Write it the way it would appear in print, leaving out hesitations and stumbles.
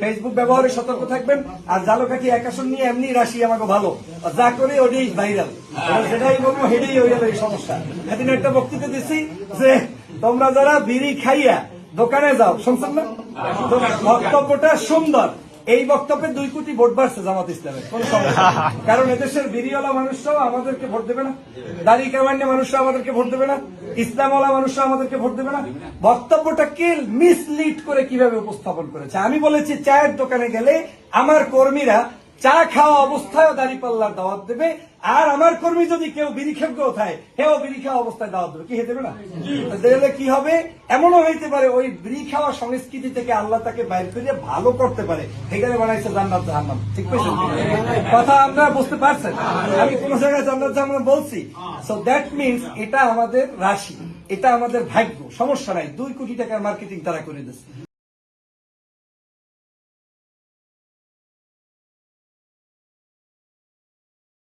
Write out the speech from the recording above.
Facebook ব্যবহারে সতর্ক থাকবেন। আর জালকাঠি এক আসন নিয়ে এমনি রাশি আমাকে ভালো, যা করে ওটাই ভাইরাল, যেটাই বলবো হেঁটেই হয়ে গেল এই সমস্যা। এদিন একটা বক্তৃতা দিচ্ছি যে তোমরা যারা বিড়ি খাইয়া দোকানে যাও, শুনছেন না? বক্তব্যটা সুন্দর, এই বক্তব্যে 2 কোটি ভোট বাড়ছে জামাত ইসলামের, কোন সমস্যা নেই। কারণ এদেশের বিড়িওয়ালা মানুষরাও আমাদেরকে ভোট দেবে না, দাড়ি কামান্য মানুষরা আমাদেরকে ভোট দেবে না, ইসলামওয়ালা মানুষরা আমাদেরকে ভোট দেবে না। বক্তব্যটাকে মিসলিড করে কিভাবে উপস্থাপন করেছে। আমি বলেছি চায়ের দোকানে গেলে আমার কর্মীরা চা খাওয়া অবস্থায় দাঁড়িপাল্লার দাওয়াত দেবে, আর আমার কর্মী যদি কেউ বিড়ি খেয়েও খায় হেও বিড়ি খাওয়া অবস্থায় দাওয়াত দেবে। কি হতে দেবে না? দিলে কি হবে? এমনও হইতে পারে ওই বিড়ি খাওয়া সংস্কৃতি থেকে আল্লাহ তাকে বাইর করে ভালো করতে পারে, এখানে বানাইছে জান্নাত জাহান্নাম। ঠিক পেয়েছেন কথা? আপনারা বুঝতে পারছেন? আমি কোন জায়গায় জান্নাত জাহান্নাম বলছি? সো দ্যাট মিনস এটা আমাদের রাশি, এটা আমাদের ভাগ্য, সমস্যা নাই। 2 কোটি টাকার মার্কেটিং তারা করে দিচ্ছে।